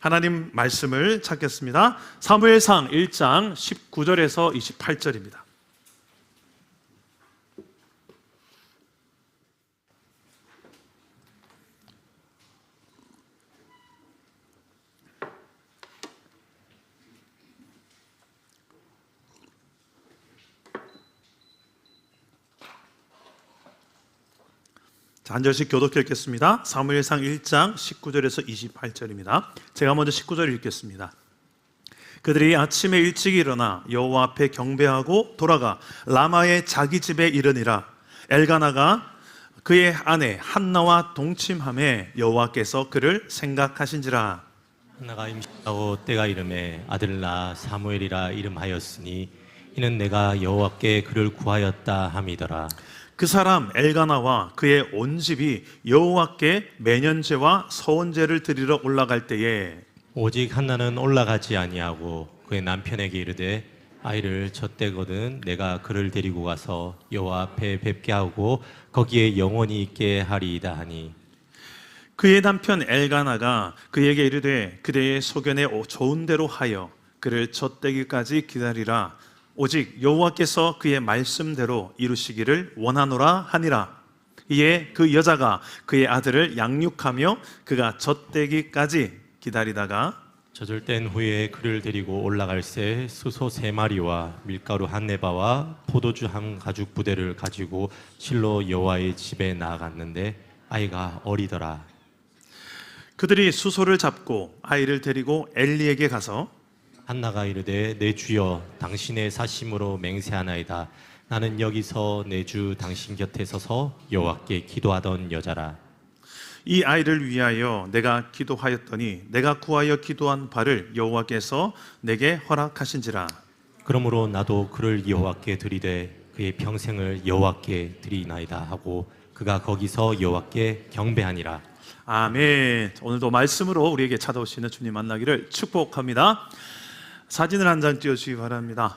하나님 말씀을 찾겠습니다. 사무엘상 1장 19절에서 28절입니다. 한 절씩 교독해 읽겠습니다. 사무엘상 1장 19절에서 28절입니다. 제가 먼저 19절 읽겠습니다. 그들이 아침에 일찍 일어나 여호와 앞에 경배하고 돌아가 라마의 자기 집에 이르니라. 엘가나가 그의 아내 한나와 동침하매 여호와께서 그를 생각하신지라. 한나가 임신하고 때가 이름에 아들을 낳아 사무엘이라 이름하였으니 이는 내가 여호와께 그를 구하였다 함이더라. 그 사람 엘가나와 그의 온 집이 여호와께 매년제와 서원제를 드리러 올라갈 때에 오직 한나는 올라가지 아니하고 그의 남편에게 이르되 아이를 젖대거든 내가 그를 데리고 가서 여호와 앞에 뵙게 하고 거기에 영원히 있게 하리이다 하니, 그의 남편 엘가나가 그에게 이르되 그대의 소견에 좋은 대로 하여 그를 젖대기까지 기다리라. 오직 여호와께서 그의 말씀대로 이루시기를 원하노라 하니라. 이에 그 여자가 그의 아들을 양육하며 그가 젖대기까지 기다리다가 젖을 땐 후에 그를 데리고 올라갈새 수소 3마리와 밀가루 1네바와 포도주 1가죽 부대를 가지고 실로 여호와의 집에 나아갔는데 아이가 어리더라. 그들이 수소를 잡고 아이를 데리고 엘리에게 가서 한나가 이르되 내 주여 당신의 사심으로 맹세하나이다. 나는 여기서 내 주 당신 곁에 서서 여호와께 기도하던 여자라. 이 아이를 위하여 내가 기도하였더니 내가 구하여 기도한 바를 여호와께서 내게 허락하신지라. 그러므로 나도 그를 여호와께 드리되 그의 평생을 여호와께 드리나이다 하고 그가 거기서 여호와께 경배하니라. 아멘. 오늘도 말씀으로 우리에게 찾아오시는 주님 만나기를 축복합니다. 사진을 한 장 띄워주시기 바랍니다.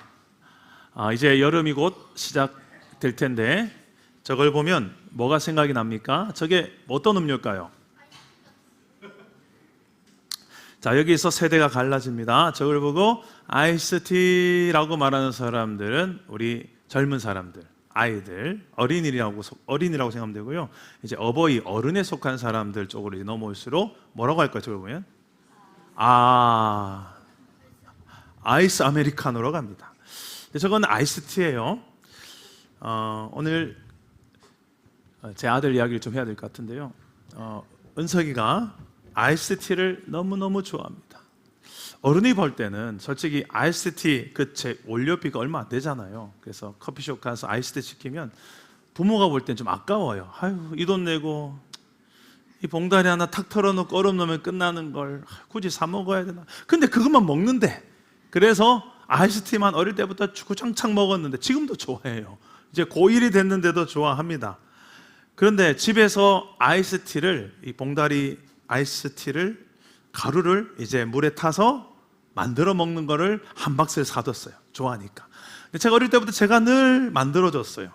이제 여름이 곧 시작될 텐데 저걸 보면 뭐가 생각이 납니까? 저게 어떤 음료일까요? 자, 여기서 세대가 갈라집니다. 저걸 보고 아이스티라고 말하는 사람들은 우리 젊은 사람들, 아이들, 어린이라고 생각하면 되고요. 이제 어른에 속한 사람들 쪽으로 이제 넘어올수록 뭐라고 할까요? 저걸 보면 아이스 아메리카노로 갑니다. 저건 아이스티예요. 오늘 제 아들 이야기를 좀 해야 될 것 같은데요. 은석이가 아이스티를 너무너무 좋아합니다. 어른이 볼 때는 솔직히 아이스티 제 원료비가 얼마 안 되잖아요. 그래서 커피숍 가서 아이스티 시키면 부모가 볼 땐 좀 아까워요. 아유, 이 돈 내고 이 봉다리 하나 탁 털어놓고 얼음 넣으면 끝나는 걸 굳이 사 먹어야 되나? 근데 그것만 먹는데, 그래서 아이스티만 어릴 때부터 주구장창 먹었는데 지금도 좋아해요. 이제 고1이 됐는데도 좋아합니다. 그런데 집에서 이 봉다리 아이스티를 가루를 이제 물에 타서 만들어 먹는 거를 한 박스를 사뒀어요. 좋아하니까. 근데 제가 어릴 때부터 제가 늘 만들어줬어요.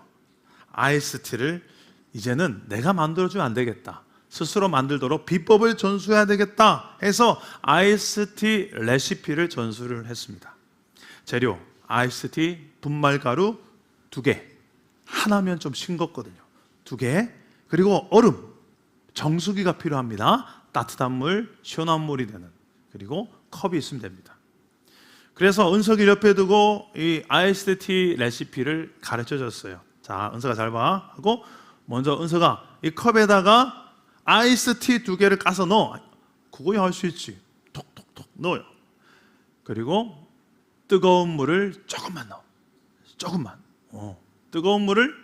아이스티를 이제는 내가 만들어주면 안 되겠다. 스스로 만들도록 비법을 전수해야 되겠다 해서 아이스티 레시피를 전수를 했습니다. 재료, 아이스티 분말가루 2개, 하나면 좀 싱겁거든요. 2개, 그리고 얼음, 정수기가 필요합니다. 따뜻한 물, 시원한 물이 되는, 그리고 컵이 있으면 됩니다. 그래서 은석이 옆에 두고 이 아이스티 레시피를 가르쳐 줬어요. 자, 은석아 잘 봐 하고, 먼저 은석아 이 컵에다가 아이스티 2개를 까서 넣어. 그거야 할 수 있지. 톡톡톡 넣어요. 그리고 뜨거운 물을 조금만 넣어. 조금만. 뜨거운 물을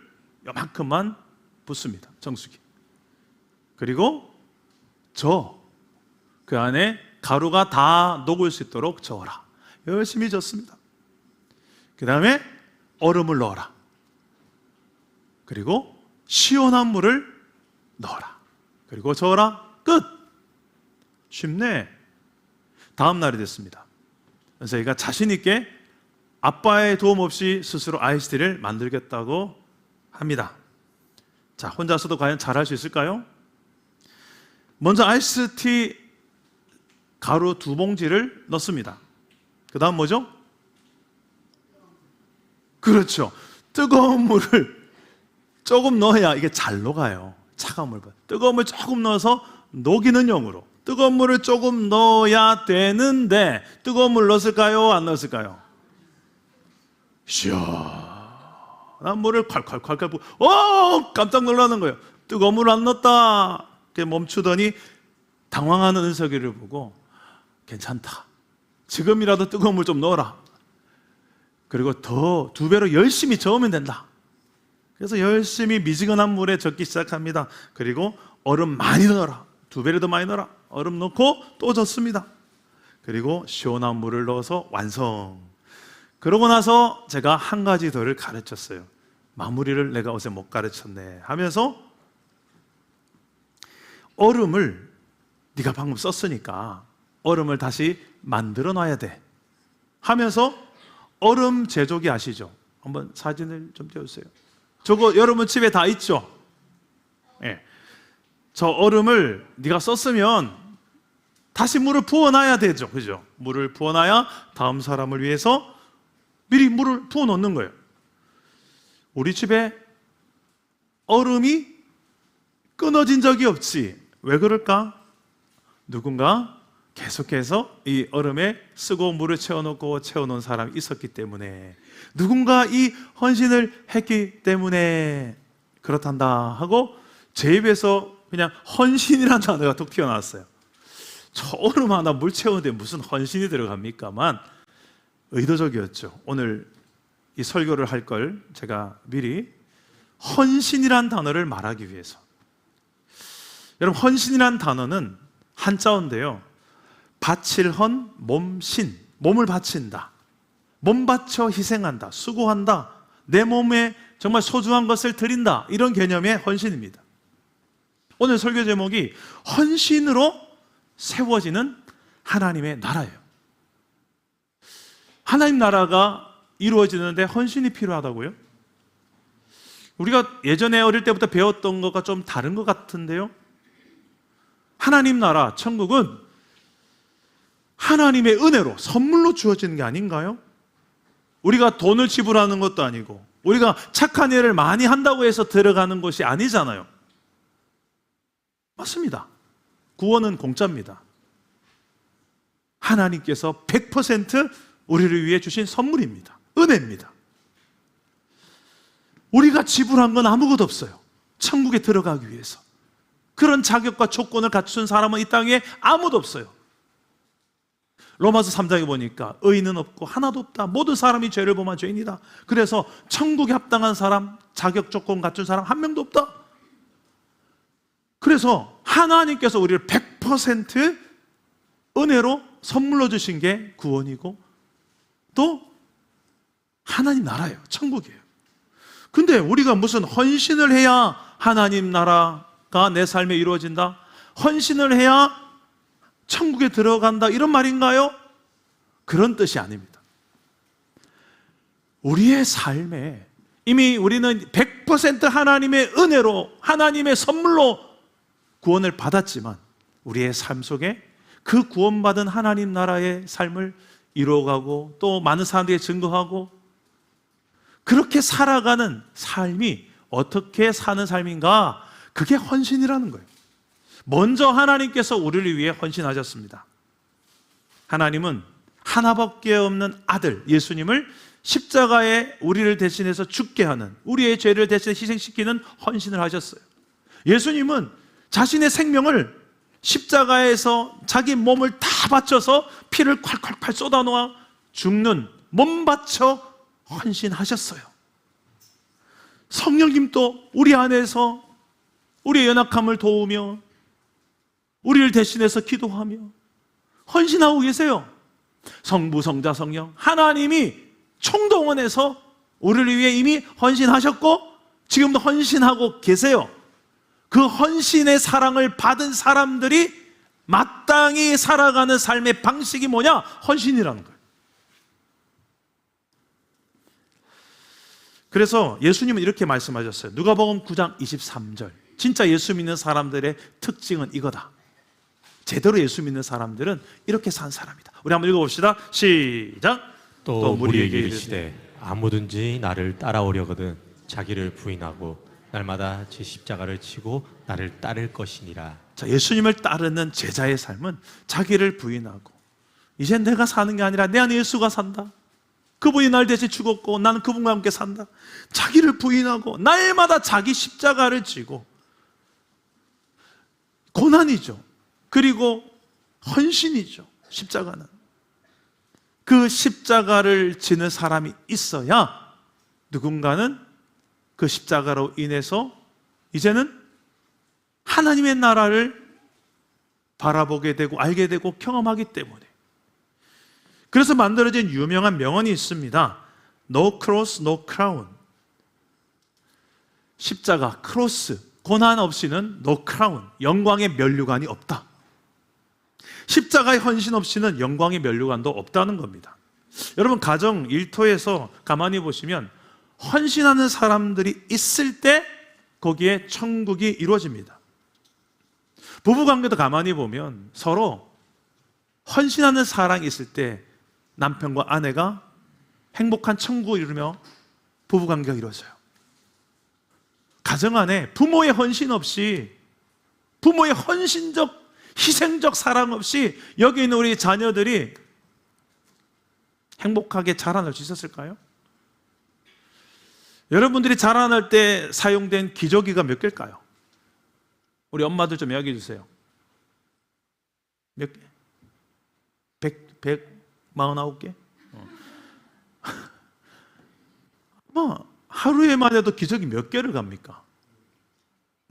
요만큼만 붓습니다. 정수기. 그리고 그 안에 가루가 다 녹을 수 있도록 저어라. 열심히 젓습니다. 그 다음에 얼음을 넣어라. 그리고 시원한 물을 넣어라. 그리고 저어라. 끝. 쉽네. 다음 날이 됐습니다. 그래서 저희가 자신 있게 아빠의 도움 없이 스스로 아이스티를 만들겠다고 합니다. 자, 혼자서도 과연 잘할 수 있을까요? 먼저 아이스티 가루 2봉지를 넣습니다. 그 다음 뭐죠? 그렇죠. 뜨거운 물을 조금 넣어야 이게 잘 녹아요. 차가운 물. 뜨거운 물 조금 넣어서 녹이는 용으로 뜨거운 물을 조금 넣어야 되는데 뜨거운 물 넣었을까요? 안 넣었을까요? 시원한 물을 콸콸콸콸 부어 깜짝 놀라는 거예요. 뜨거운 물 안 넣었다. 멈추더니 당황하는 은석이를 보고 괜찮다. 지금이라도 뜨거운 물 좀 넣어라. 그리고 더 2배로 열심히 저으면 된다. 그래서 열심히 미지근한 물에 젓기 시작합니다. 그리고 얼음 많이 넣어라. 2배를 더 많이 넣어라. 얼음 넣고 또 젓습니다. 그리고 시원한 물을 넣어서 완성. 그러고 나서 제가 한 가지 더를 가르쳤어요. 마무리를 내가 어제 못 가르쳤네 하면서 얼음을 네가 방금 썼으니까 얼음을 다시 만들어 놔야 돼 하면서 얼음 제조기 아시죠? 한번 사진을 좀 띄워주세요. 저거 여러분 집에 다 있죠? 예. 저 얼음을 네가 썼으면 다시 물을 부어놔야 되죠. 그죠? 물을 부어놔야 다음 사람을 위해서 미리 물을 부어 놓는 거예요. 우리 집에 얼음이 끊어진 적이 없지. 왜 그럴까? 누군가 계속해서 이 얼음에 쓰고 물을 채워놓고 채워놓은 사람이 있었기 때문에, 누군가 이 헌신을 했기 때문에 그렇단다 하고 제 입에서 그냥 헌신이라는 단어가 툭 튀어나왔어요. 저 얼음 하나 물 채우는데 무슨 헌신이 들어갑니까만 의도적이었죠. 오늘 이 설교를 할 걸 제가 미리 헌신이란 단어를 말하기 위해서. 여러분, 헌신이란 단어는 한자어인데요, 바칠 헌, 몸신, 몸을 바친다, 몸 바쳐 희생한다, 수고한다, 내 몸에 정말 소중한 것을 드린다, 이런 개념의 헌신입니다. 오늘 설교 제목이 헌신으로 세워지는 하나님의 나라예요. 하나님 나라가 이루어지는데 헌신이 필요하다고요? 우리가 예전에 어릴 때부터 배웠던 것과 좀 다른 것 같은데요, 하나님 나라, 천국은 하나님의 은혜로 선물로 주어지는 게 아닌가요? 우리가 돈을 지불하는 것도 아니고 우리가 착한 일을 많이 한다고 해서 들어가는 것이 아니잖아요. 맞습니다. 구원은 공짜입니다. 하나님께서 100% 우리를 위해 주신 선물입니다. 은혜입니다. 우리가 지불한 건 아무것도 없어요. 천국에 들어가기 위해서 그런 자격과 조건을 갖춘 사람은 이 땅에 아무도 없어요. 로마서 3장에 보니까 의인은 없고 하나도 없다, 모든 사람이 죄를 범한 죄인이다. 그래서 천국에 합당한 사람, 자격 조건 갖춘 사람 한 명도 없다. 그래서 하나님께서 우리를 100% 은혜로 선물로 주신 게 구원이고 또 하나님 나라예요. 천국이에요. 근데 우리가 무슨 헌신을 해야 하나님 나라가 내 삶에 이루어진다, 헌신을 해야 천국에 들어간다, 이런 말인가요? 그런 뜻이 아닙니다. 우리의 삶에 이미 우리는 100% 하나님의 은혜로, 하나님의 선물로 구원을 받았지만 우리의 삶 속에 그 구원받은 하나님 나라의 삶을 이루어가고 또 많은 사람들에게 증거하고 그렇게 살아가는 삶이 어떻게 사는 삶인가? 그게 헌신이라는 거예요. 먼저 하나님께서 우리를 위해 헌신하셨습니다. 하나님은 하나밖에 없는 아들 예수님을 십자가에 우리를 대신해서 죽게 하는, 우리의 죄를 대신해 희생시키는 헌신을 하셨어요. 예수님은 자신의 생명을 십자가에서 자기 몸을 다 바쳐서 피를 콸콸콸 쏟아놓아 죽는, 몸 바쳐 헌신하셨어요. 성령님도 우리 안에서 우리의 연약함을 도우며 우리를 대신해서 기도하며 헌신하고 계세요. 성부, 성자, 성령, 하나님이 총동원해서 우리를 위해 이미 헌신하셨고 지금도 헌신하고 계세요. 그 헌신의 사랑을 받은 사람들이 마땅히 살아가는 삶의 방식이 뭐냐? 헌신이라는 거예요. 그래서 예수님은 이렇게 말씀하셨어요. 누가복음 9장 23절. 진짜 예수 믿는 사람들의 특징은 이거다. 제대로 예수 믿는 사람들은 이렇게 산 사람이다. 우리 한번 읽어봅시다. 시작. 또 우리에게 이르시되 아무든지 나를 따라오려거든 자기를 부인하고 날마다 제 십자가를 치고 나를 따를 것이니라. 자, 예수님을 따르는 제자의 삶은 자기를 부인하고, 이제 내가 사는 게 아니라 내 안에 예수가 산다. 그분이 날 대신 죽었고 나는 그분과 함께 산다. 자기를 부인하고 날마다 자기 십자가를 지고, 고난이죠. 그리고 헌신이죠. 십자가는. 그 십자가를 지는 사람이 있어야 누군가는 그 십자가로 인해서 이제는 하나님의 나라를 바라보게 되고 알게 되고 경험하기 때문에. 그래서 만들어진 유명한 명언이 있습니다. No cross, no crown. 십자가, 크로스, 고난 없이는 no crown, 영광의 면류관이 없다. 십자가의 헌신 없이는 영광의 면류관도 없다는 겁니다. 여러분, 가정 일터에서 가만히 보시면 헌신하는 사람들이 있을 때 거기에 천국이 이루어집니다. 부부관계도 가만히 보면 서로 헌신하는 사랑이 있을 때 남편과 아내가 행복한 천국을 이루며 부부관계가 이루어져요. 가정 안에 부모의 헌신 없이, 부모의 헌신적 희생적 사랑 없이 여기 있는 우리 자녀들이 행복하게 자라날 수 있었을까요? 여러분들이 자라날 때 사용된 기저귀가 몇 개일까요? 우리 엄마들 좀 이야기해 주세요. 몇 개? 149개? 하루에만 해도 기저귀 몇 개를 갑니까?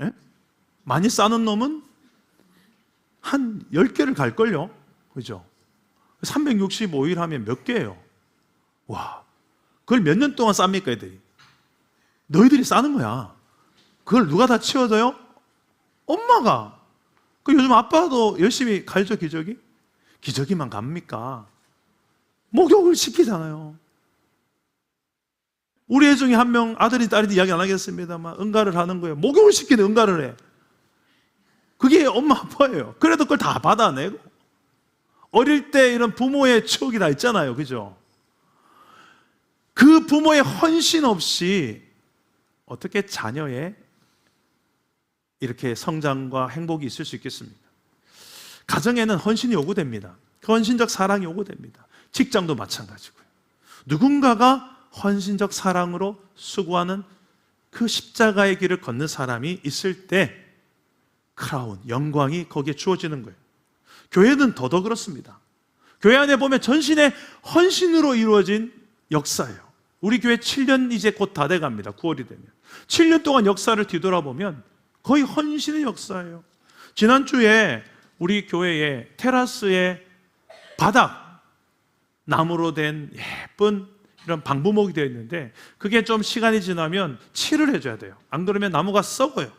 예? 많이 싸는 놈은 한 10개를 갈걸요? 그죠? 365일 하면 몇 개예요? 와, 그걸 몇 년 동안 쌉니까, 애들이? 너희들이 싸는 거야. 그걸 누가 다 치워줘요? 엄마가. 그 요즘 아빠도 열심히 갈죠, 기저귀? 기저귀만 갑니까? 목욕을 시키잖아요. 우리 애 중에 한 명, 아들이 딸인지 이야기 안 하겠습니다만 응가를 하는 거예요. 목욕을 시키는 응가를 해. 그게 엄마 아빠예요. 그래도 그걸 다 받아내고. 어릴 때 이런 부모의 추억이 다 있잖아요. 그죠? 그 부모의 헌신 없이 어떻게 자녀의 이렇게 성장과 행복이 있을 수 있겠습니까? 가정에는 헌신이 요구됩니다. 헌신적 사랑이 요구됩니다. 직장도 마찬가지고요. 누군가가 헌신적 사랑으로 수고하는 그 십자가의 길을 걷는 사람이 있을 때 크라운, 영광이 거기에 주어지는 거예요. 교회는 더더 그렇습니다. 교회 안에 보면 전신의 헌신으로 이루어진 역사예요. 우리 교회 7년 이제 곧 다 돼갑니다. 9월이 되면 7년 동안 역사를 뒤돌아보면 거의 헌신의 역사예요. 지난주에 우리 교회의 테라스에 바닥 나무로 된 예쁜 이런 방부목이 되어 있는데 그게 좀 시간이 지나면 칠을 해줘야 돼요. 안 그러면 나무가 썩어요.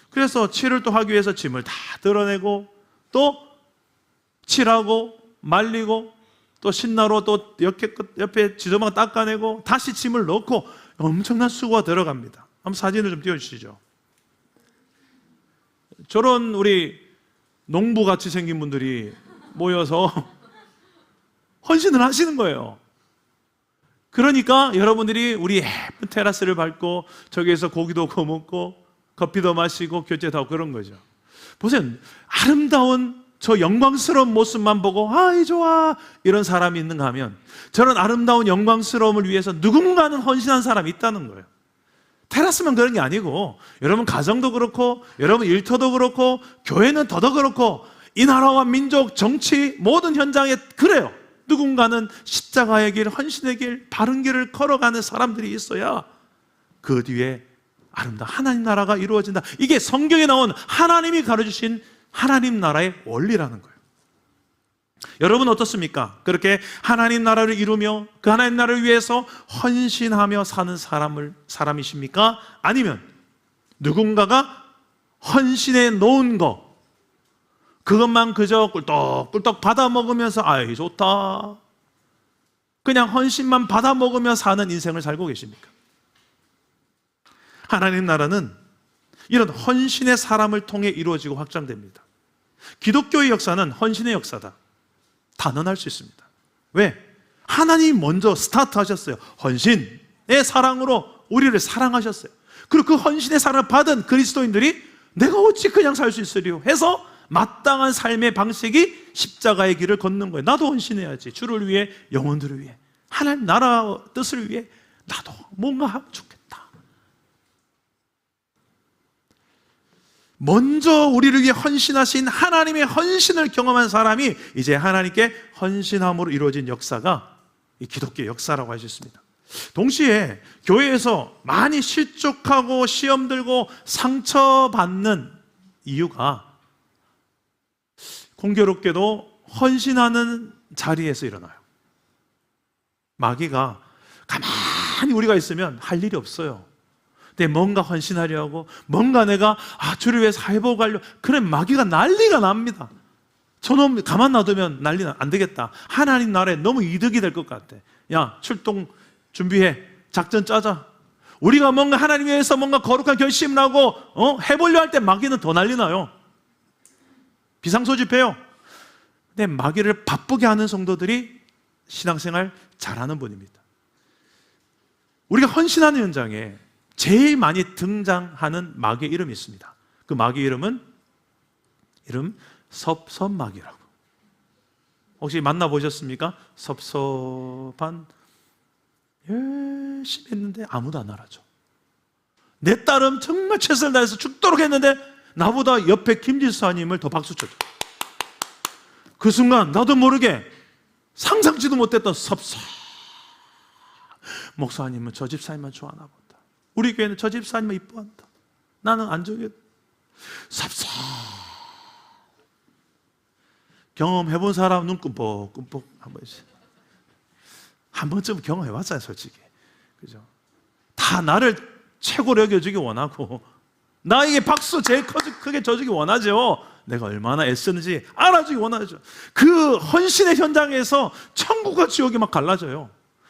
그래서 칠을 또 하기 위해서 짐을 다 드러내고 또 칠하고 말리고 또 신나로 또 옆에 지저분한 닦아내고 다시 짐을 넣고 엄청난 수고가 들어갑니다. 한번 사진을 좀 띄워주시죠. 저런 우리 농부같이 생긴 분들이 모여서 헌신을 하시는 거예요. 그러니까 여러분들이 우리 예쁜 테라스를 밟고 저기에서 고기도 구워 먹고 커피도 마시고 교제도 하고 그런 거죠. 보세요. 아름다운 저 영광스러운 모습만 보고 아이 좋아 이런 사람이 있는가 하면 저런 아름다운 영광스러움을 위해서 누군가는 헌신한 사람이 있다는 거예요. 테라스만 그런 게 아니고 여러분 가정도 그렇고 여러분 일터도 그렇고 교회는 더더 그렇고 이 나라와 민족, 정치 모든 현장에 그래요. 누군가는 십자가의 길, 헌신의 길, 바른 길을 걸어가는 사람들이 있어야 그 뒤에 아름다운 하나님 나라가 이루어진다. 이게 성경에 나온 하나님이 가르쳐주신 하나님 나라의 원리라는 거예요. 여러분 어떻습니까? 그렇게 하나님 나라를 이루며 그 하나님 나라를 위해서 헌신하며 사는 사람이십니까? 아니면 누군가가 헌신해 놓은 거 그것만 그저 꿀떡꿀떡 받아 먹으면서 아이 좋다 그냥 헌신만 받아 먹으며 사는 인생을 살고 계십니까? 하나님 나라는 이런 헌신의 사람을 통해 이루어지고 확장됩니다. 기독교의 역사는 헌신의 역사다. 단언할 수 있습니다. 왜? 하나님이 먼저 스타트하셨어요. 헌신의 사랑으로 우리를 사랑하셨어요. 그리고 그 헌신의 사랑을 받은 그리스도인들이 내가 어찌 그냥 살 수 있으리요 해서 마땅한 삶의 방식이 십자가의 길을 걷는 거예요. 나도 헌신해야지. 주를 위해, 영혼들을 위해, 하나님 나라 뜻을 위해 나도 뭔가 하면 좋겠다. 먼저 우리를 위해 헌신하신 하나님의 헌신을 경험한 사람이 이제 하나님께 헌신함으로 이루어진 역사가 이 기독교의 역사라고 할 수 있습니다. 동시에 교회에서 많이 실족하고 시험 들고 상처받는 이유가 공교롭게도 헌신하는 자리에서 일어나요. 마귀가 가만히 우리가 있으면 할 일이 없어요. 근데 뭔가 헌신하려고, 뭔가 내가 주를 위해서 회복하려고, 그래 마귀가 난리가 납니다. 저놈 가만 놔두면 난리는 안 되겠다. 하나님 나라에 너무 이득이 될 것 같아. 야, 출동 준비해. 작전 짜자. 우리가 뭔가 하나님 위해서 뭔가 거룩한 결심을 하고 해보려 할 때 마귀는 더 난리 나요. 비상소집해요. 근데 마귀를 바쁘게 하는 성도들이 신앙생활 잘하는 분입니다. 우리가 헌신하는 현장에 제일 많이 등장하는 마귀의 이름이 있습니다. 그 마귀 이름 섭섭마귀라고. 혹시 만나보셨습니까? 섭섭한, 열심히 했는데 아무도 안 알아줘. 내 딸은 정말 최선을 다해서 죽도록 했는데 나보다 옆에 김지사님을 더 박수 쳐줘. 그 순간 나도 모르게 상상치도 못했던 섭섭. 목사님은 저 집사님만 좋아하나 보다. 우리 교회는 저 집사님만 이뻐한다. 나는 안 좋게. 섭섭. 경험해본 사람 눈 끔뻑끔뻑 한 번쯤 경험해봤잖아요, 솔직히. 그죠? 다 나를 최고로 여겨주기 원하고 나에게 박수 제일 크게 쳐주기 원하죠. 내가 얼마나 애쓰는지 알아주기 원하죠. 그 헌신의 현장에서 천국과 지옥이 막 갈라져요.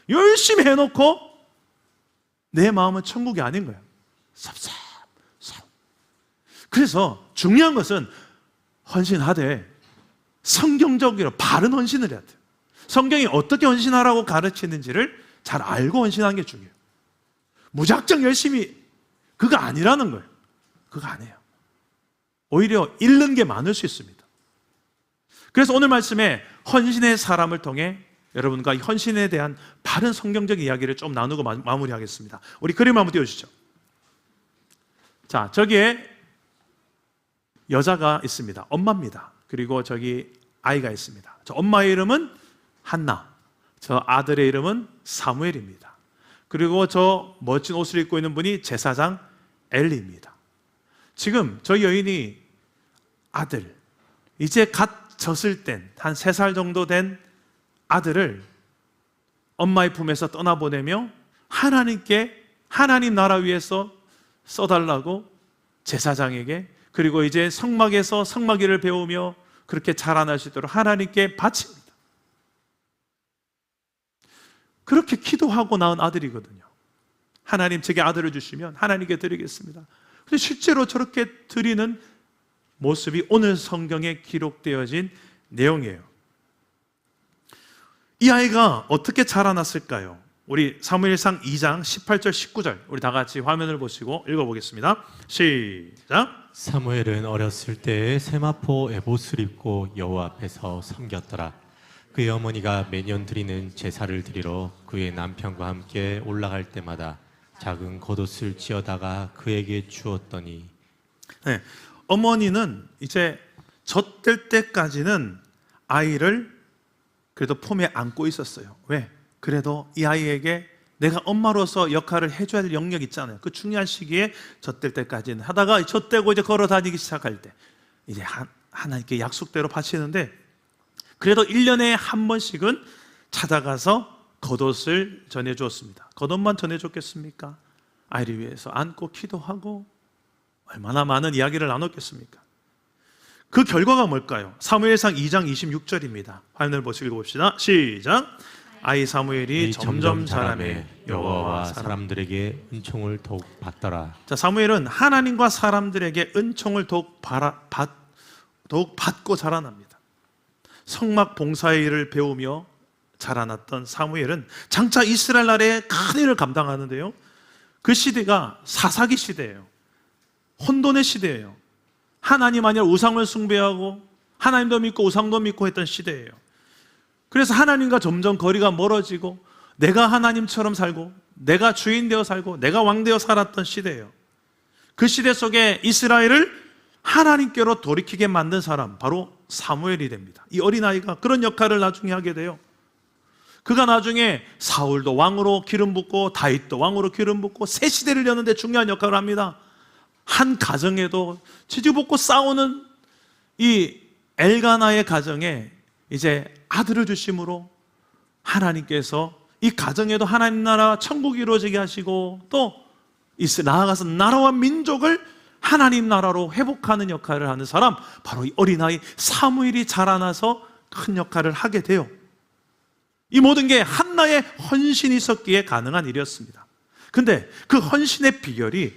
열심히 해놓고 내 마음은 천국이 아닌 거예요. 섭섭. 그래서 중요한 것은 헌신하되 성경적으로 바른 헌신을 해야 돼요. 성경이 어떻게 헌신하라고 가르치는지를 잘 알고 헌신하는 게 중요해요. 무작정 열심히 그거 아니라는 거예요. 그거 아니에요. 오히려 잃는 게 많을 수 있습니다. 그래서 오늘 말씀에 헌신의 사람을 통해 여러분과 이 헌신에 대한 바른 성경적 이야기를 좀 나누고 마무리하겠습니다. 우리 그림 한번 띄워주시죠. 자, 저기에 여자가 있습니다. 엄마입니다. 그리고 저기 아이가 있습니다. 저 엄마의 이름은 한나, 저 아들의 이름은 사무엘입니다. 그리고 저 멋진 옷을 입고 있는 분이 제사장 엘리입니다. 지금 저 여인이 아들, 이제 갓 젖을 땐 한 3살 정도 된 아들을 엄마의 품에서 떠나보내며 하나님께, 하나님 나라 위해서 써달라고 제사장에게, 그리고 이제 성막에서 성막일을 배우며 그렇게 자라날 수 있도록 하나님께 바칩니다. 그렇게 기도하고 낳은 아들이거든요. 하나님 제게 아들을 주시면 하나님께 드리겠습니다. 근데 실제로 저렇게 드리는 모습이 오늘 성경에 기록되어진 내용이에요. 이 아이가 어떻게 자라났을까요? 우리 사무엘상 2장 18절 19절 우리 다 같이 화면을 보시고 읽어보겠습니다. 시작. 사무엘은 어렸을 때에 세마포 에봇을 입고 여호와 앞에서 섬겼더라. 그의 어머니가 매년 드리는 제사를 드리러 그의 남편과 함께 올라갈 때마다 작은 겉옷을 지어다가 그에게 주었더니, 네, 어머니는 이제 젖될 때까지는 아이를 그래도 품에 안고 있었어요. 왜? 그래도 이 아이에게 내가 엄마로서 역할을 해줘야 될 영역 있잖아요. 그 중요한 시기에 젖될 때까지는 하다가 젖되고 이제 걸어 다니기 시작할 때 이제 하나님께 약속대로 바치는데, 그래도 1년에 한 번씩은 찾아가서 겉옷을 전해주었습니다. 겉옷만 전해줬겠습니까? 아이를 위해서 안고 기도하고 얼마나 많은 이야기를 나눴겠습니까? 그 결과가 뭘까요? 사무엘상 2장 26절입니다. 화면을 보시고 읽어봅시다. 시작. 아이 사무엘이 점점 자라매 여호와와 사람들에게 은총을 더욱 받더라. 자, 사무엘은 하나님과 사람들에게 은총을 더욱 더욱 받고 자라납니다. 성막 봉사의 일을 배우며 자라났던 사무엘은 장차 이스라엘 나라의 큰 일을 감당하는데요, 그 시대가 사사기 시대예요. 혼돈의 시대예요. 하나님 아니라 우상을 숭배하고 하나님도 믿고 우상도 믿고 했던 시대예요. 그래서 하나님과 점점 거리가 멀어지고 내가 하나님처럼 살고 내가 주인 되어 살고 내가 왕 되어 살았던 시대예요. 그 시대 속에 이스라엘을 하나님께로 돌이키게 만든 사람, 바로 사무엘이 됩니다. 이 어린아이가 그런 역할을 나중에 하게 돼요. 그가 나중에 사울도 왕으로 기름 붓고 다윗도 왕으로 기름 붓고 새 시대를 여는데 중요한 역할을 합니다. 한 가정에도 지지볶고 싸우는 이 엘가나의 가정에 이제 아들을 주심으로 하나님께서 이 가정에도 하나님 나라 천국이 이루어지게 하시고, 또 나아가서 나라와 민족을 하나님 나라로 회복하는 역할을 하는 사람, 바로 이 어린아이 사무엘이 자라나서 큰 역할을 하게 돼요. 이 모든 게 한나의 헌신이 있었기에 가능한 일이었습니다. 근데 그 헌신의 비결이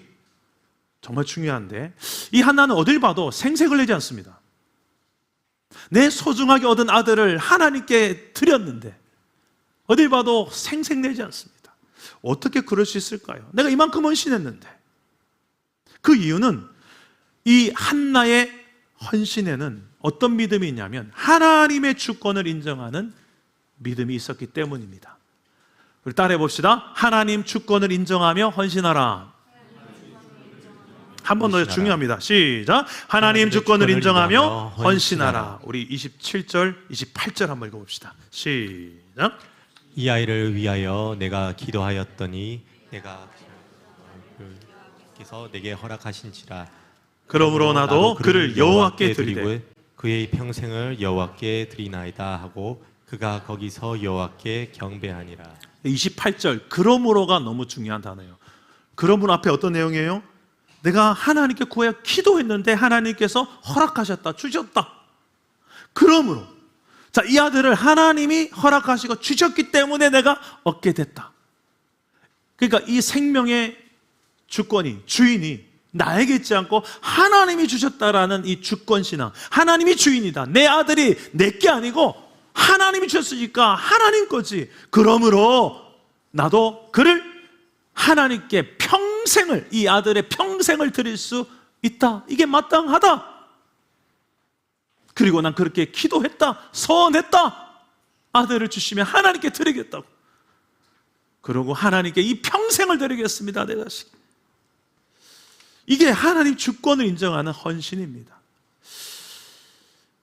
정말 중요한데, 이 한나는 어딜 봐도 생색을 내지 않습니다. 내 소중하게 얻은 아들을 하나님께 드렸는데 어딜 봐도 생색내지 않습니다. 어떻게 그럴 수 있을까요? 내가 이만큼 헌신했는데. 그 이유는 이 한나의 헌신에는 어떤 믿음이 있냐면 하나님의 주권을 인정하는 믿음이 있었기 때문입니다. 우리 따라해 봅시다. 하나님 주권을 인정하며 헌신하라. 한 번 더 중요합니다. 시작. 하나님 주권을 인정하며 헌신하라. 우리 27절, 28절 한번 읽어봅시다. 시작. 이 아이를 위하여 내가 기도하였더니 내가 께서 내게 허락하신지라. 그러므로 나도 그를 여호와께 드리되 그의 평생을 여호와께 드리나이다 하고 그가 거기서 여호와께 경배하니라. 28절 그러므로가 너무 중요한 단어예요. 그러므로 앞에 어떤 내용이에요? 내가 하나님께 구하여 기도했는데 하나님께서 허락하셨다, 주셨다. 그러므로, 자, 이 아들을 하나님이 허락하시고 주셨기 때문에 내가 얻게 됐다. 그러니까 이 생명의 주권이, 주인이 나에게 있지 않고 하나님이 주셨다라는 이 주권신앙, 하나님이 주인이다, 내 아들이 내게 아니고 하나님이 주셨으니까 하나님 거지. 그러므로 나도 그를 하나님께 평생을, 이 아들의 평생을 드릴 수 있다. 이게 마땅하다. 그리고 난 그렇게 기도했다, 서원했다. 아들을 주시면 하나님께 드리겠다고. 그러고 하나님께 이 평생을 드리겠습니다, 내 자식. 이게 하나님 주권을 인정하는 헌신입니다.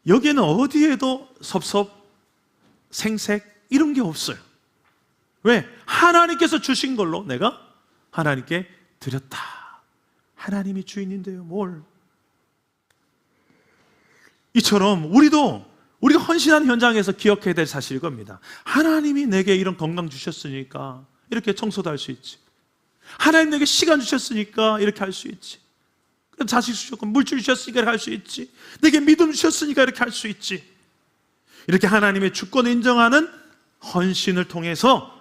여기에는 어디에도 섭섭, 생색 이런 게 없어요. 왜? 하나님께서 주신 걸로 내가 하나님께 드렸다. 하나님이 주인인데요, 뭘. 이처럼 우리가 헌신한 현장에서 기억해야 될 사실일 겁니다. 하나님이 내게 이런 건강 주셨으니까 이렇게 청소도 할 수 있지. 하나님 내게 시간 주셨으니까 이렇게 할 수 있지. 자식 주셨고 물질 주셨으니까 이렇게 할 수 있지. 내게 믿음 주셨으니까 이렇게 할 수 있지. 이렇게 하나님의 주권을 인정하는 헌신을 통해서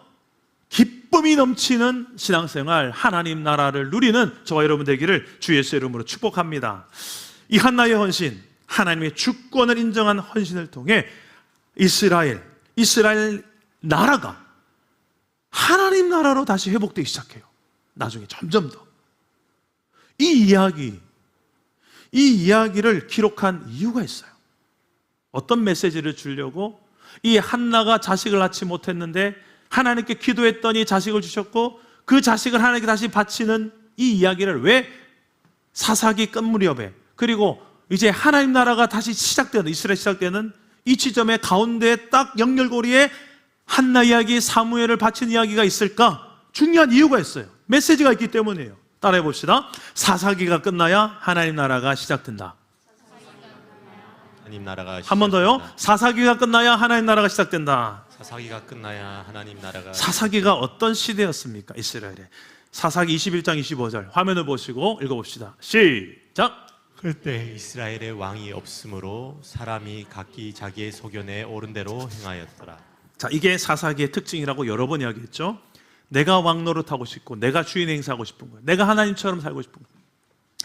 기쁨이 넘치는 신앙생활, 하나님 나라를 누리는 저와 여러분 되기를 주 예수의 이름으로 축복합니다. 이 한나의 헌신, 하나님의 주권을 인정한 헌신을 통해 이스라엘 나라가 하나님 나라로 다시 회복되기 시작해요. 나중에 점점 더. 이 이야기를 기록한 이유가 있어요. 어떤 메시지를 주려고? 이 한나가 자식을 낳지 못했는데 하나님께 기도했더니 자식을 주셨고 그 자식을 하나님께 다시 바치는 이 이야기를 왜 사사기 끝 무렵에, 그리고 이제 하나님 나라가 다시 시작되는, 이스라엘 시작되는 이 지점의 가운데 딱 연결고리에 한나 이야기, 사무엘을 바친 이야기가 있을까? 중요한 이유가 있어요. 메시지가 있기 때문이에요. 따라해 봅시다. 사사기가 끝나야 하나님 나라가 시작된다. 하나님 나라가 한 번 더요. 사사기가 끝나야 하나님 나라가 시작된다. 사사기가 끝나야 하나님 나라가. 사사기가 어떤 시대였습니까? 이스라엘에. 사사기 21장 25절 화면을 보시고 읽어봅시다. 시작. 그때 이스라엘의 왕이 없으므로 사람이 각기 자기의 소견에 옳은 대로 행하였더라. 자, 이게 사사기의 특징이라고 여러 번 이야기했죠. 내가 왕 노릇하고 싶고 내가 주인 행사하고 싶은 거예요. 내가 하나님처럼 살고 싶은 거예요.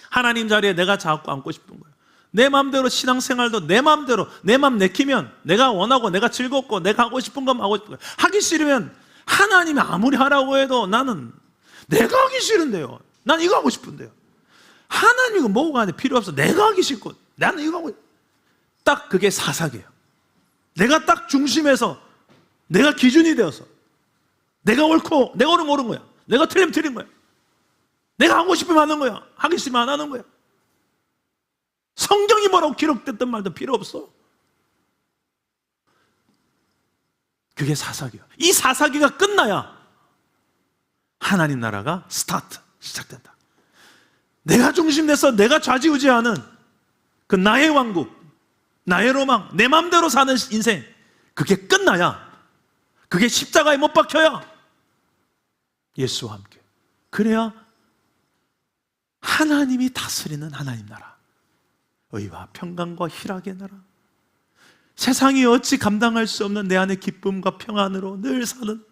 하나님 자리에 내가 자고 앉고 싶은 거예요. 내 마음대로 신앙생활도 내 마음대로 내 마음 내키면 내가 원하고 내가 즐겁고 내가 하고 싶은 것만 하고 싶은 거 하기 싫으면 하나님이 아무리 하라고 해도 나는 내가 하기 싫은데요. 난 이거 하고 싶은데요. 하나님 이거 뭐가 안 돼. 필요 없어. 내가 하기 싫고 나는 이거 하고 딱 그게 사사기예요. 내가 딱 중심에서 내가 기준이 되어서 내가 옳고 내가 옳으면 옳은 거야. 내가 틀리면 틀린 거야. 내가 하고 싶으면 하는 거야. 하기 싫으면 안 하는 거야. 성경이 뭐라고 기록됐든 말든 필요 없어. 그게 사사기야. 이 사사기가 끝나야 하나님 나라가 시작된다. 내가 중심돼서 내가 좌지우지하는 그 나의 왕국, 나의 로망, 내 마음대로 사는 인생, 그게 끝나야, 그게 십자가에 못 박혀야 예수와 함께, 그래야 하나님이 다스리는 하나님 나라, 의와 평강과 희락의 나라, 세상이 어찌 감당할 수 없는 내 안의 기쁨과 평안으로 늘 사는,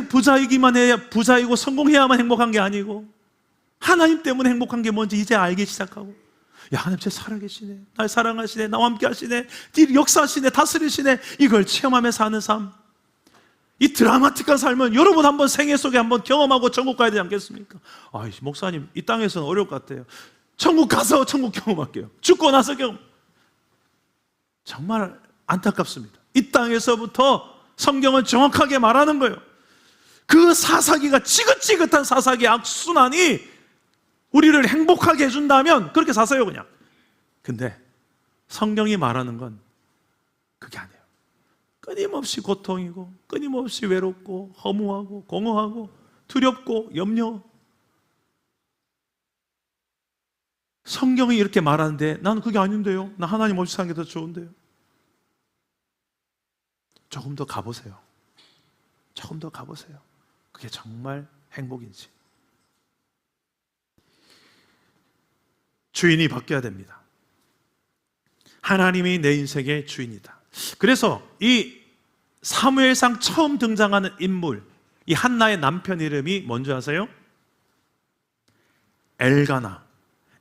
부자이기만 해야 부자이고 성공해야만 행복한 게 아니고 하나님 때문에 행복한 게 뭔지 이제 알기 시작하고, 야, 하나님 제 살아계시네, 날 사랑하시네, 나와 함께 하시네, 역사하시네, 다스리시네, 이걸 체험하며 사는 삶, 이 드라마틱한 삶은 여러분 한번 생애 속에 한번 경험하고 천국 가야 되지 않겠습니까? 목사님 이 땅에서는 어려울 것 같아요. 천국 가서 천국 경험할게요. 죽고 나서 경험. 정말 안타깝습니다. 이 땅에서부터 성경은 정확하게 말하는 거예요. 그 사사기가, 지긋지긋한 사사기 악순환이 우리를 행복하게 해준다면 그렇게 사세요 그냥. 근데 성경이 말하는 건 그게 아니에요. 끊임없이 고통이고 끊임없이 외롭고 허무하고 공허하고 두렵고 염려. 성경이 이렇게 말하는데 나는 그게 아닌데요, 나 하나님 없이 사는 게 더 좋은데요. 조금 더 가보세요. 조금 더 가보세요. 그게 정말 행복인지. 주인이 바뀌어야 됩니다. 하나님이 내 인생의 주인이다. 그래서 이 사무엘상 처음 등장하는 인물, 이 한나의 남편 이름이 뭔지 아세요? 엘가나.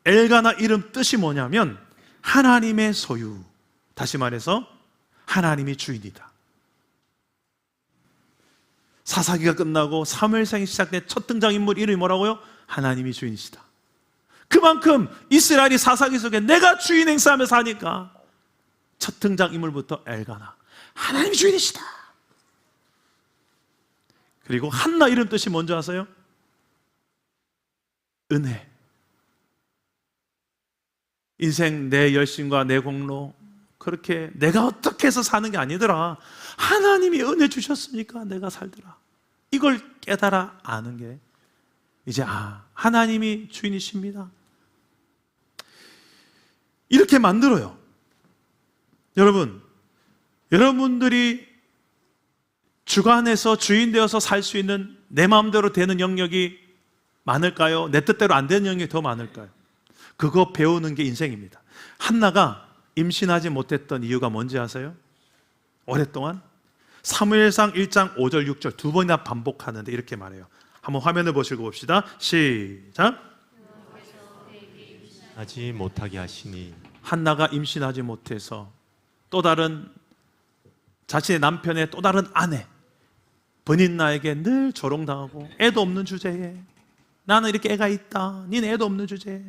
엘가나 이름 뜻이 뭐냐면 하나님의 소유. 다시 말해서 하나님이 주인이다. 사사기가 끝나고 사무엘상이 시작된 첫 등장인물 이름이 뭐라고요? 하나님이 주인이시다. 그만큼 이스라엘이 사사기 속에 내가 주인 행사하며 사니까 첫 등장인물부터 엘가나, 하나님이 주인이시다. 그리고 한나 이름 뜻이 뭔지 아세요? 은혜. 인생 내 열심과 내 공로, 그렇게 내가 어떻게 해서 사는 게 아니더라. 하나님이 은혜 주셨으니까 내가 살더라. 이걸 깨달아 아는 게 이제 하나님이 주인이십니다. 이렇게 만들어요. 여러분들이 주관해서 주인 되어서 살 수 있는 내 마음대로 되는 영역이 많을까요? 내 뜻대로 안 되는 영역이 더 많을까요? 그거 배우는 게 인생입니다. 한나가 임신하지 못했던 이유가 뭔지 아세요? 오랫동안 사무엘상 1장 5절 6절 두 번이나 반복하는데 이렇게 말해요. 한번 화면을 보시고 봅시다. 시작. 하지 못하게 하시니. 한나가 임신하지 못해서 또 다른 자신의 남편의 또 다른 아내 버닌나에게 늘 조롱당하고, 애도 없는 주제에 나는 이렇게 애가 있다, 니는 애도 없는 주제에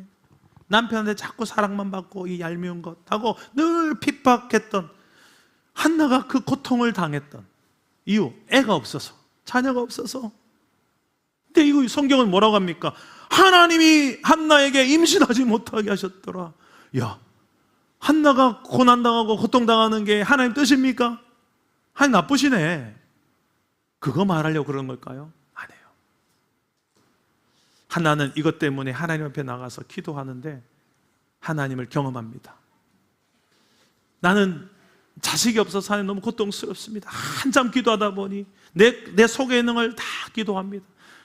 남편한테 자꾸 사랑만 받고 이 얄미운 것 하고 늘 핍박했던 한나가 그 고통을 당했던 이유, 애가 없어서, 자녀가 없어서. 근데 이거 성경은 뭐라고 합니까? 하나님이 한나에게 임신하지 못하게 하셨더라. 야, 한나가 고난당하고 고통당하는 게 하나님 뜻입니까? 하나님 나쁘시네. 그거 말하려고 그런 걸까요? 아니에요. 한나는 이것 때문에 하나님 앞에 나가서 기도하는데 하나님을 경험합니다. 나는 자식이 없어서 하나님 너무 고통스럽습니다. 한참 기도하다 보니 내 속에 있는 걸 다 기도합니다.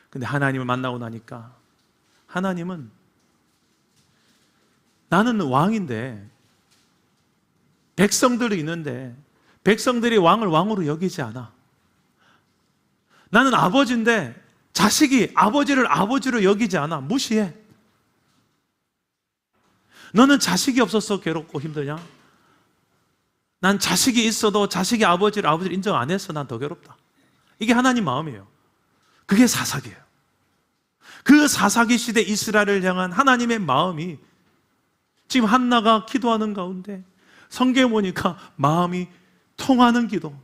근데 하나님을 만나고 나니까 하나님은, 나는 왕인데 백성들이 있는데 백성들이 왕을 왕으로 여기지 않아. 나는 아버지인데 자식이 아버지를 아버지로 여기지 않아. 무시해. 너는 자식이 없어서 괴롭고 힘드냐? 난 자식이 있어도 자식이 아버지를 인정 안 해서 난 더 괴롭다. 이게 하나님 마음이에요. 그게 사사기예요. 그 사사기 시대 이스라엘을 향한 하나님의 마음이 지금 한나가 기도하는 가운데 성경에 보니까 마음이 통하는 기도,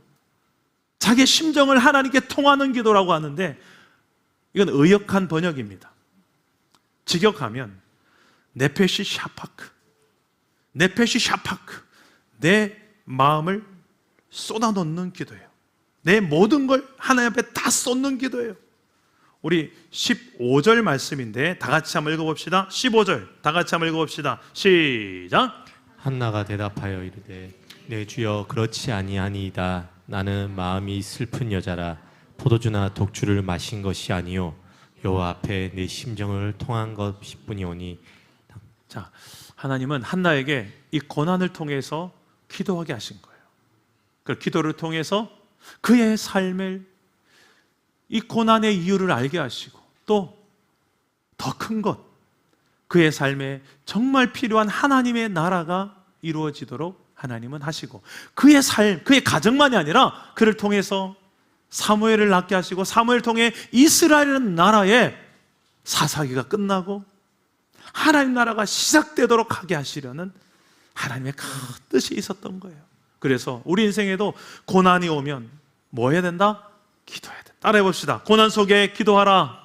자기의 심정을 하나님께 통하는 기도라고 하는데, 이건 의역한 번역입니다. 직역하면 네페시 샤파크, 네페시 샤파크, 내 마음을 쏟아놓는 기도예요. 내 모든 걸 하나님 앞에 다 쏟는 기도예요. 우리 15절 말씀인데 다 같이 한번 읽어봅시다. 15절 다 같이 한번 읽어봅시다. 시작. 한나가 대답하여 이르되 내 주여 그렇지 아니하니이다. 나는 마음이 슬픈 여자라 포도주나 독주를 마신 것이 아니요 여호와 앞에 내 심정을 통한 것뿐이오니. 자, 하나님은 한나에게 이 고난을 통해서 기도하게 하신 거예요. 그 기도를 통해서 그의 삶을, 이 고난의 이유를 알게 하시고, 또 더 큰 것, 그의 삶에 정말 필요한 하나님의 나라가 이루어지도록 하나님은 하시고, 그의 삶, 그의 가정만이 아니라 그를 통해서 사무엘을 낳게 하시고, 사무엘을 통해 이스라엘이라는 나라의 사사기가 끝나고 하나님 나라가 시작되도록 하게 하시려는 하나님의 큰 뜻이 있었던 거예요. 그래서 우리 인생에도 고난이 오면 뭐 해야 된다? 기도해야 된다. 따라해 봅시다. 고난 속에 기도하라.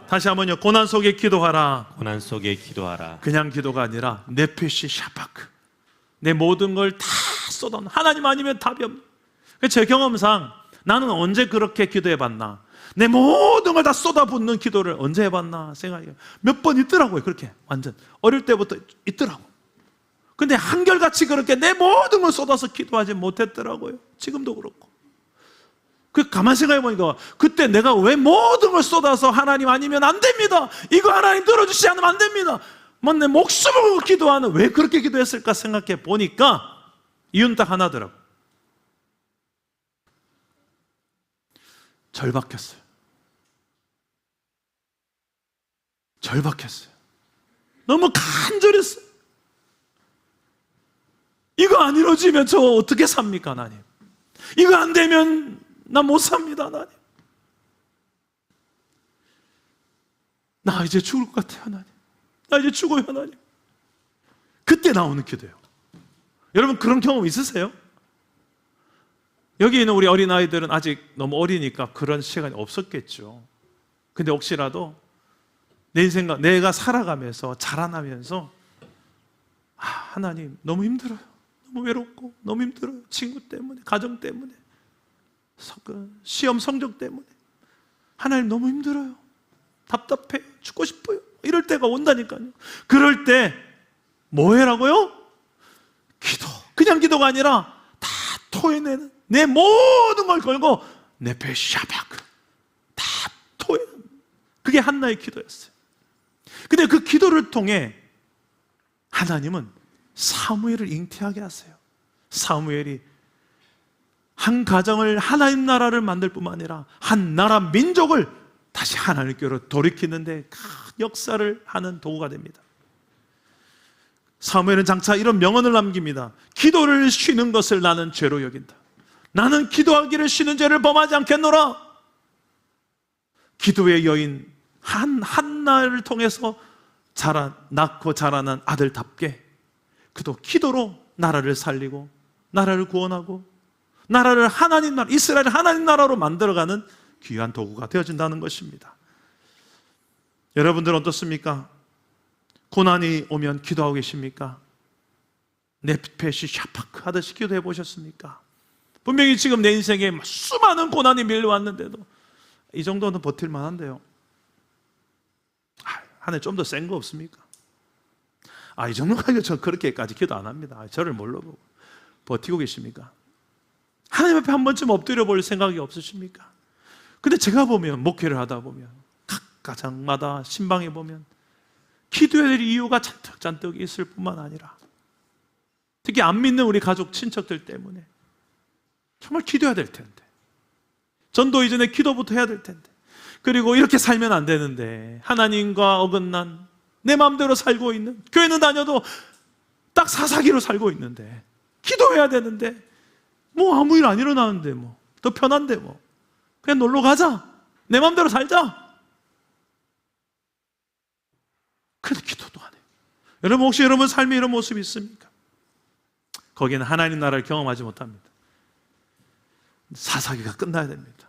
다시 한번요. 고난 속에 기도하라. 고난 속에 기도하라. 그냥 기도가 아니라 네페시 샤파크, 내 모든 걸 다 쏟아. 하나님 아니면 답이 없는. 제 경험상 나는 언제 그렇게 기도해봤나, 내 모든 걸 다 쏟아붓는 기도를 언제 해봤나 생각해요. 몇 번 있더라고요. 그렇게 완전 어릴 때부터 있더라고. 근데 한결같이 그렇게 내 모든 걸 쏟아서 기도하지 못했더라고요. 지금도 그렇고. 그 가만 생각해 보니까 그때 내가 왜 모든 걸 쏟아서 하나님 아니면 안 됩니다, 이거 하나님 들어주시지 않으면 안 됩니다, 뭐 내 목숨을 걸고 기도하는, 왜 그렇게 기도했을까 생각해 보니까 이유는 딱 하나더라고. 절박했어요. 절박했어요. 너무 간절했어요. 이거 안 이루어지면 저 어떻게 삽니까, 하나님? 이거 안 되면 나 못 삽니다, 하나님. 나 이제 죽을 것 같아요, 하나님. 나 이제 죽어요, 하나님. 그때 나오는 기도예요. 여러분 그런 경험 있으세요? 여기 있는 우리 어린아이들은 아직 너무 어리니까 그런 시간이 없었겠죠. 근데 혹시라도 내 인생, 내가 살아가면서 자라나면서 하나님 너무 힘들어요, 너무 외롭고 너무 힘들어요, 친구 때문에, 가정 때문에, 시험 성적 때문에 하나님 너무 힘들어요, 답답해요, 죽고 싶어요, 이럴 때가 온다니까요. 그럴 때 뭐 해라고요? 기도. 그냥 기도가 아니라 다 토해내는, 내 모든 걸 걸고 네페샤바크 다 토해내는, 그게 한나의 기도였어요. 근데 그 기도를 통해 하나님은 사무엘을 잉태하게 하세요. 사무엘이 한 가정을, 하나님 나라를 만들 뿐만 아니라 한 나라 민족을 다시 하나님께로 돌이키는데 큰 역사를 하는 도구가 됩니다. 사무엘은 장차 이런 명언을 남깁니다. 기도를 쉬는 것을 나는 죄로 여긴다. 나는 기도하기를 쉬는 죄를 범하지 않겠노라. 기도의 여인 한나를 통해서 낳고 자라난 아들답게 그도 기도로 나라를 살리고 나라를 구원하고 나라를 하나님 나라, 이스라엘을 하나님 나라로 만들어가는 귀한 도구가 되어진다는 것입니다. 여러분들은 어떻습니까? 고난이 오면 기도하고 계십니까? 네페시 샤파크 하듯이 기도해 보셨습니까? 분명히 지금 내 인생에 수많은 고난이 밀려왔는데도 이 정도는 버틸 만한데요. 하나님 좀 더 센 거 없습니까? 이 정도까지 저 그렇게까지 기도 안 합니다. 저를 뭘로 보고 버티고 계십니까? 하나님 앞에 한 번쯤 엎드려 볼 생각이 없으십니까? 근데 제가 보면, 목회를 하다 보면 각 가정마다 신방에 보면 기도해야 될 이유가 잔뜩 있을 뿐만 아니라 특히 안 믿는 우리 가족 친척들 때문에 정말 기도해야 될 텐데, 전도 이전에 기도부터 해야 될 텐데, 그리고 이렇게 살면 안 되는데 하나님과 어긋난 내 마음대로 살고 있는, 교회는 다녀도 딱 사사기로 살고 있는데, 기도해야 되는데 뭐 아무 일 안 일어나는데 뭐 더 편한데 뭐 그냥 놀러 가자, 내 마음대로 살자. 근데 기도도 안 해요. 여러분, 혹시 여러분 삶에 이런 모습이 있습니까? 거기에는 하나님 나라를 경험하지 못합니다. 사사기가 끝나야 됩니다.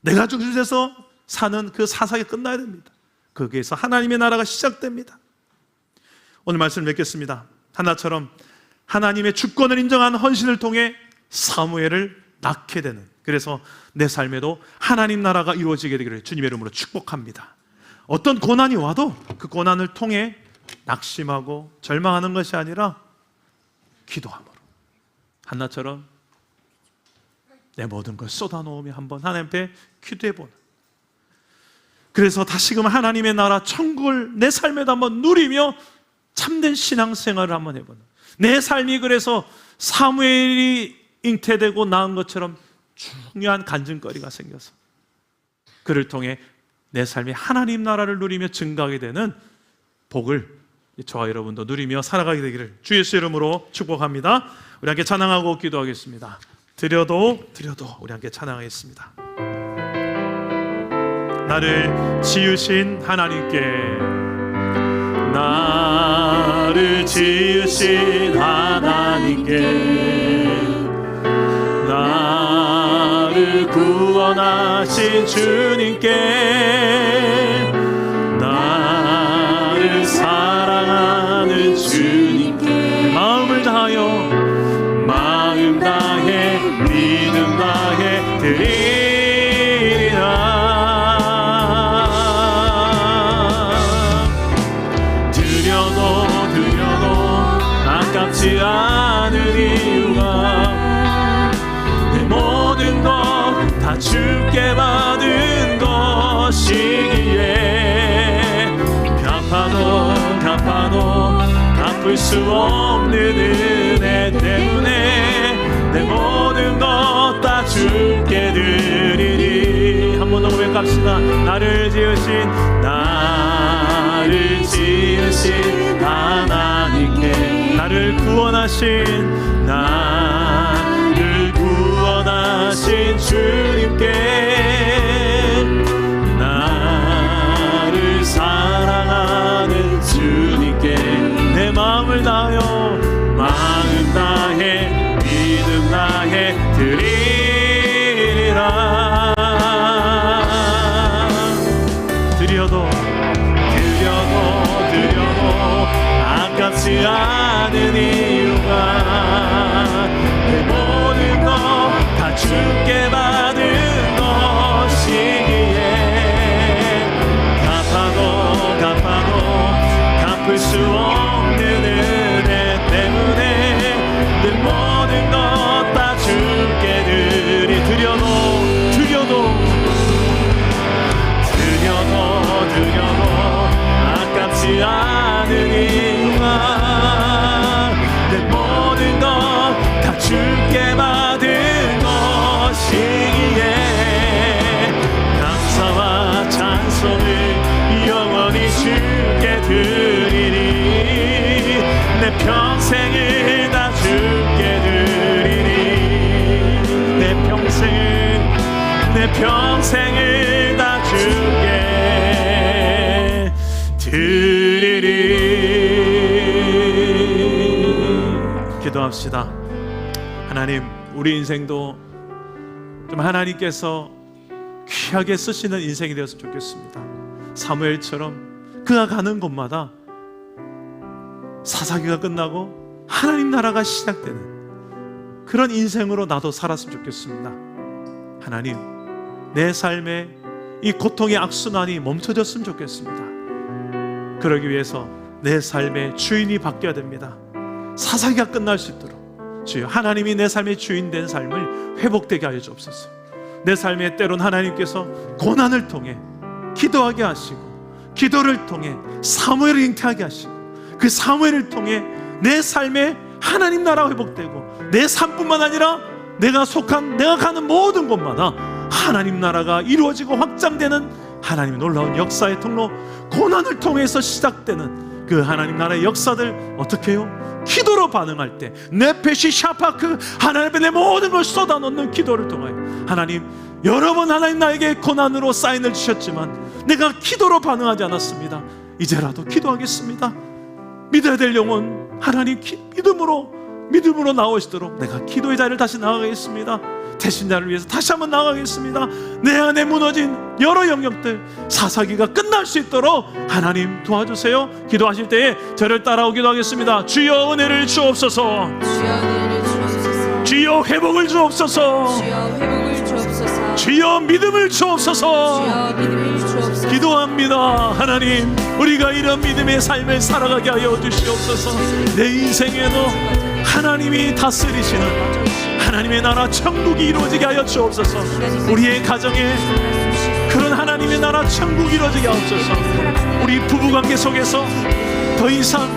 내가 중심에서 사는 그 사사기가 끝나야 됩니다. 거기에서 하나님의 나라가 시작됩니다. 오늘 말씀을 맺겠습니다. 하나처럼 하나님의 주권을 인정한 헌신을 통해 사무엘을 낳게 되는, 그래서 내 삶에도 하나님 나라가 이루어지게 되기를 주님의 이름으로 축복합니다. 어떤 고난이 와도 그 고난을 통해 낙심하고 절망하는 것이 아니라 기도함으로, 한나처럼 내 모든 걸 쏟아놓으며 한번 하나님 앞에 기도해보는, 그래서 다시금 하나님의 나라 천국을 내 삶에도 한번 누리며 참된 신앙생활을 한번 해보는, 내 삶이 그래서 사무엘이 잉태되고 낳은 것처럼 중요한 간증거리가 생겨서 그를 통해 내 삶이 하나님 나라를 누리며 증가하게 되는 복을 저와 여러분도 누리며 살아가게 되기를 주 예수 이름으로 축복합니다. 우리 함께 찬양하고 기도하겠습니다. 드려도 우리 함께 찬양하겠습니다. 나를 지으신 하나님께, 나를 지으신 하나님께, 나를 구원하신 주님께, 나를 사랑하는 주님께 마음 다해 믿음 다해 드리리라. 드려도 아깝지 않은 이유가 내 모든 것 다 주께 받은 것이기에 갚아도 갚을 수 없는 은혜 때문에 내 모든 것 다 주께 드리리. 한 번 더 고백합시다. 나를 지으신 하나님께, 나를 구원하신 주님께, 나를 사랑하는 주님께 내 마음을 다해 믿음 다해 드리리라. 드려도 아깝지 않은 이유가 내 모든 것 다 주께 받은 것이기에 갚아도 갚을 수 없는 은혜 때문에 내 모든 것 다 주께 드려도 아깝지 않은 이유가 내 모든 것 다 주께 받은 것이기에 감사와 찬송을 영원히 주께 드리리. 내 평생을 다 주께 드리리. 내 평생을 다 주께 드리리. 기도합시다. 하나님, 우리 인생도 좀 하나님께서 귀하게 쓰시는 인생이 되었으면 좋겠습니다. 사무엘처럼 그가 가는 곳마다 사사기가 끝나고 하나님 나라가 시작되는 그런 인생으로 나도 살았으면 좋겠습니다. 하나님, 내 삶에 이 고통의 악순환이 멈춰졌으면 좋겠습니다. 그러기 위해서 내 삶의 주인이 바뀌어야 됩니다. 사사기가 끝날 수 있도록 주여, 하나님이 내 삶의 주인 된 삶을 회복되게 하여 주옵소서. 내 삶에 때론 하나님께서 고난을 통해 기도하게 하시고, 기도를 통해 사무엘을 잉태하게 하시고, 그 사무엘을 통해 내 삶에 하나님 나라가 회복되고, 내 삶뿐만 아니라 내가 가는 모든 곳마다 하나님 나라가 이루어지고 확장되는 하나님의 놀라운 역사의 통로, 고난을 통해서 시작되는 그 하나님 나라의 역사들 어떻게 해요? 기도로 반응할 때 네페시 샤파크, 하나님 앞에 내 모든 걸 쏟아놓는 기도를 통하여 하나님, 여러 번 하나님 나에게 고난으로 사인을 주셨지만 내가 기도로 반응하지 않았습니다. 이제라도 기도하겠습니다. 믿어야 될 영혼 하나님 믿음으로 나오시도록 내가 기도의 자리를 다시 나아가겠습니다. 대신자를 위해서 다시 한번 나아가겠습니다. 내 안에 무너진 여러 영역들, 사사기가 끝날 수 있도록 하나님 도와주세요. 기도하실 때에 저를 따라오기도 하겠습니다. 주여 은혜를 주옵소서. 주여 회복을 주옵소서. 주여 믿음을 주옵소서. 기도합니다. 하나님, 우리가 이런 믿음의 삶을 살아가게 하여 주시옵소서. 내 인생에도 하나님이 다스리시는 하나님의 나라 천국이 이루어지게 하여 주옵소서. 우리의 가정에 그런 하나님의 나라 천국이 이루어지게 하옵소서. 우리 부부관계 속에서 더 이상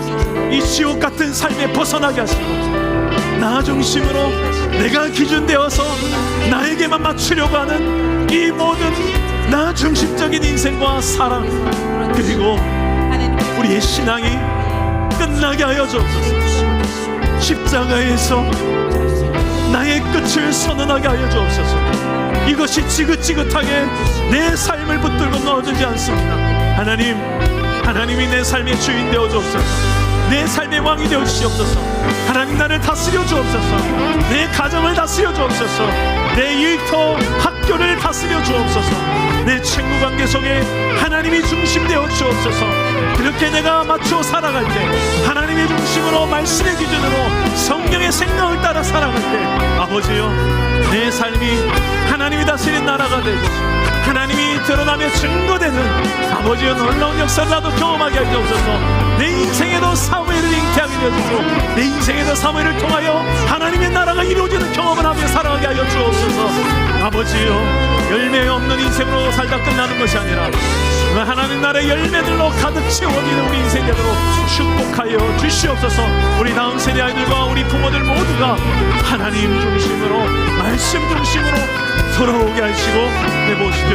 이 지옥 같은 삶에 벗어나게 하시고 나 중심으로 내가 기준 되어서 나에게만 맞추려고 하는 이 모든 나 중심적인 인생과 사랑, 그리고 우리의 신앙이 끝나게 하여 주옵소서. 십자가에서 나의 끝을 선언하게 하여 주옵소서. 이것이 지긋지긋하게 내 삶을 붙들고 넣어주지 않습니다. 하나님, 하나님이 내 삶의 주인 되어 주옵소서. 내 삶의 왕이 되어 주시옵소서. 하나님, 나를 다스려 주옵소서. 내 가정을 다스려 주옵소서. 내 일터 학교를 다스려 주옵소서. 내 친구 관계 속에 하나님이 중심 되어 주옵소서. 그렇게 내가 맞춰 살아갈 때 하나님의 중심으로, 말씀의 기준으로 성령의 생명을 따라 살아갈 때 아버지요, 내 삶이 하나님이 다스린 나라가 되고 하나님이 드러나며 증거되는 아버지여 놀라운 역사를 나도 경험하게 하여 주옵소서. 내 인생에도 사무엘을 잉태하게 되어주고 내 인생에도 사무엘을 통하여 하나님의 나라가 이루어지는 경험을 하며 살아가게 하여 주옵소서. 아버지여, 열매 없는 인생으로 살다 끝나는 것이 아니라 하나님 나라의 열매들로 가득 채워지는 우리 인생 되도록 축복하여 주시옵소서. 우리 다음 세대 아이들과 우리 부모들 모두가 하나님 중심으로, 말씀 중심으로 돌아오게 하시고 내모시켜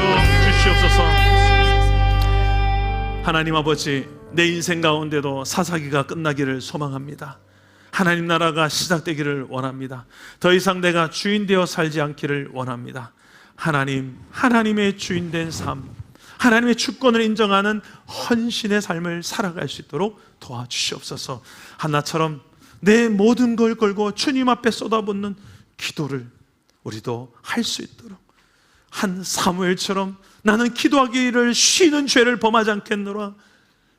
주시옵소서. 하나님 아버지, 내 인생 가운데도 사사기가 끝나기를 소망합니다. 하나님 나라가 시작되기를 원합니다. 더 이상 내가 주인 되어 살지 않기를 원합니다. 하나님, 하나님의 주인된 삶, 하나님의 주권을 인정하는 헌신의 삶을 살아갈 수 있도록 도와주시옵소서. 한나처럼 내 모든 걸 걸고 주님 앞에 쏟아붓는 기도를 우리도 할 수 있도록, 한 사무엘처럼 나는 기도하기를 쉬는 죄를 범하지 않겠노라,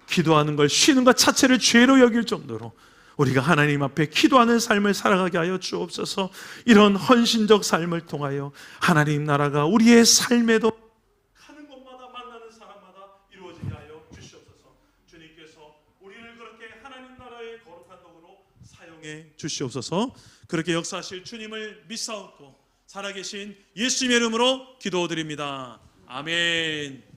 기도하는 걸 쉬는 것 자체를 죄로 여길 정도로 우리가 하나님 앞에 기도하는 삶을 살아가게 하여 주옵소서. 이런 헌신적 삶을 통하여 하나님 나라가 우리의 삶에도 가는 곳마다 만나는 사람마다 이루어지게 하여 주시옵소서. 주님께서 우리를 그렇게 하나님 나라의 거룩한 도구로 사용해 주시옵소서. 그렇게 역사하실 주님을 믿사옵고 살아계신 예수님의 이름으로 기도드립니다. 아멘.